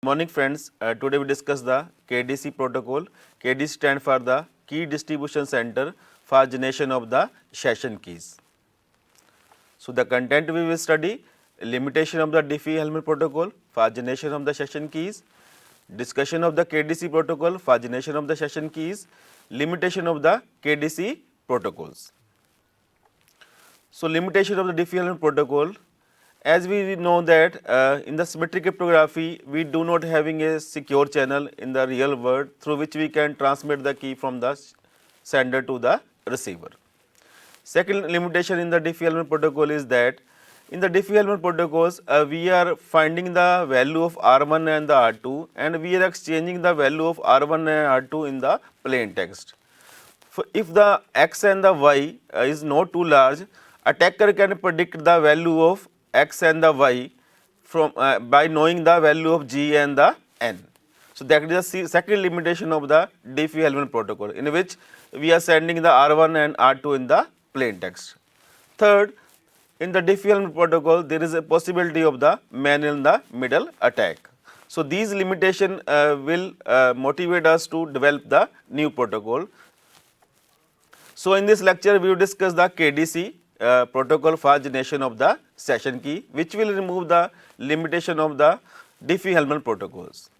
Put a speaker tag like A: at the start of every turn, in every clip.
A: Morning friends, today we discuss the KDC protocol. KDC stand for the Key Distribution Center for generation of the session keys. So the content we will study: limitation of the Diffie-Hellman protocol for generation of the session keys, discussion of the KDC protocol for generation of the session keys, limitation of the KDC protocols. So limitation of the Diffie-Hellman protocol. As we know that in the symmetric cryptography, we do not having a secure channel in the real world through which we can transmit the key from the sender to the receiver. Second limitation in the Diffie-Hellman protocol is that in the Diffie-Hellman protocols, we are finding the value of R1 and the R2, and we are exchanging the value of R1 and R2 in the plain text. If the x and the y is not too large, attacker can predict the value of x and the y from by knowing the value of g and the n. So that is the second limitation of the Diffie-Hellman protocol, in which we are sending the R1 and R2 in the plain text. Third, in the Diffie-Hellman protocol, there is a possibility of the man in the middle attack. So these limitations will motivate us to develop the new protocol. So in this lecture, we will discuss the KDC protocol for generation of the session key, which will remove the limitation of the Diffie-Hellman protocols.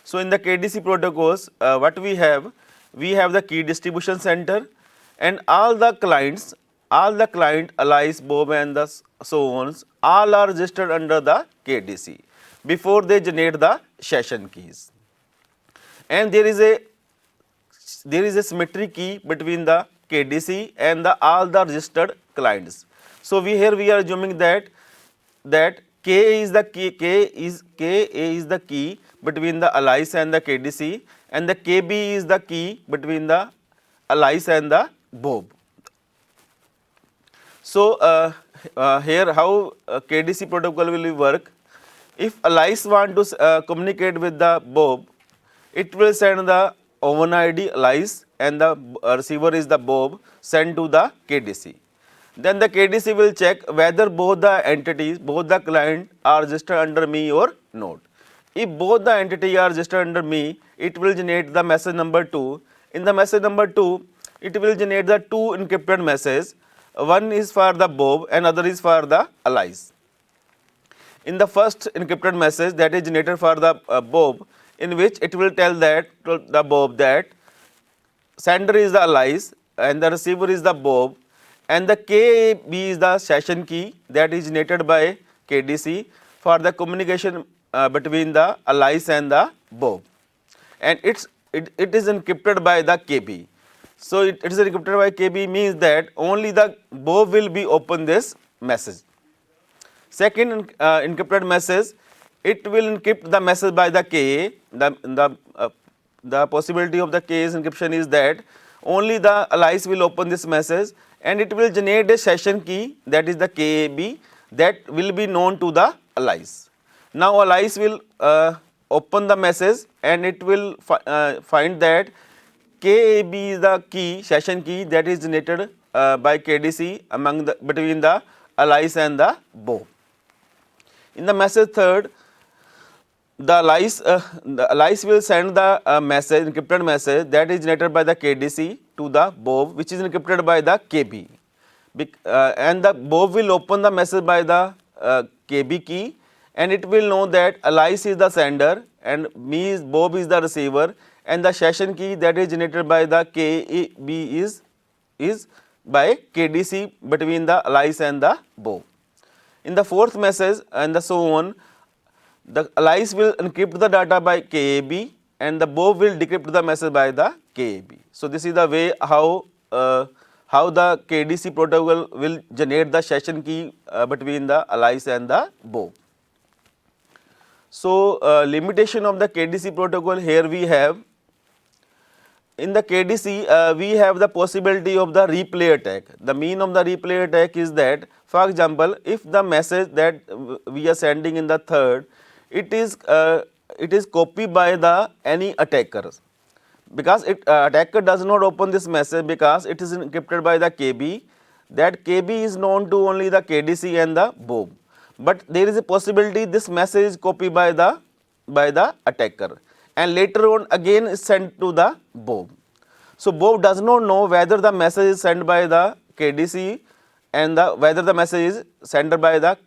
A: So in the KDC protocols, what we have the key distribution center, and all the client, Alice, Bob and the so on, all are registered under the KDC before they generate the session keys. And there is a symmetry key between the KDC and all the registered clients. So we are assuming that K is the key between the Alice and the KDC, and the KB is the key between the Alice and the Bob. So here how KDC protocol will work: if Alice want to communicate with the Bob, it will send the oven ID Alice and the receiver is the Bob, sent to the KDC. Then the KDC will check whether both the entities, both the client are registered under me or not. If both the entities are registered under me, it will generate the message number 2. In the message number 2, it will generate the two encrypted messages. One is for the Bob and other is for the Alice. In the first encrypted message that is generated for the Bob, in which it will tell that to the Bob that sender is the Alice and the receiver is the Bob, and the KB is the session key that is generated by KDC for the communication between the Alice and the Bob, and it is encrypted by the KB. So it is encrypted by KB means that only the Bob will be open this message. Second encrypted message, it will encrypt the message by the K. The possibility of the K's encryption is that only the Alice will open this message, and it will generate a session key, that is the KAB, that will be known to the Alice. Now Alice will open the message, and it will find that KAB is the key, session key, that is generated by KDC between the Alice and the Bob. In the message third, the Alice will send the encrypted message that is generated by the KDC to the Bob, which is encrypted by the KB. And the Bob will open the message by the KB key, and it will know that Alice is the sender and Bob is the receiver, and the session key that is generated by the KB is by KDC between the Alice and the Bob. In the fourth message and so on, the Alice will encrypt the data by KAB, and the Bob will decrypt the message by the KAB. So this is the way how the KDC protocol will generate the session key between the Alice and the Bob. So limitation of the KDC protocol, here we have, in the KDC we have the possibility of the replay attack. The mean of the replay attack is that, for example, if the message that we are sending in the third, it is copied by the any attackers, because attacker does not open this message because it is encrypted by the KB. That KB is known to only the KDC and the Bob, but there is a possibility this message is copied by the by the attacker and later on again is sent to the Bob. So Bob does not know whether the message is sent by the KDC and whether the message is sent by the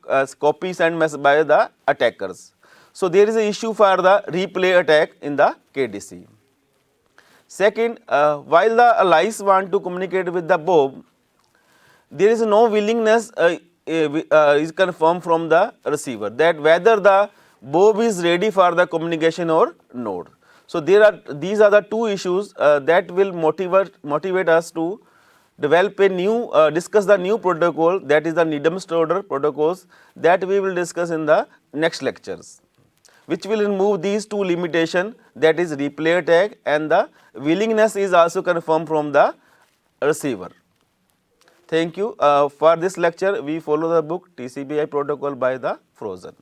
A: copy sent message by the attackers. So there is an issue for the replay attack in the KDC. Second, while the allies want to communicate with the Bob, there is no willingness is confirmed from the receiver that whether the Bob is ready for the communication or not. So these are the two issues that will motivate us to develop a new discuss the new protocol, that is the Needham-Stoddard protocols, that we will discuss in the next lectures, which will remove these two limitations, that is replay attack and the willingness is also confirmed from the receiver. Thank you. For this lecture we follow the book TCP/IP protocol by the Frozen.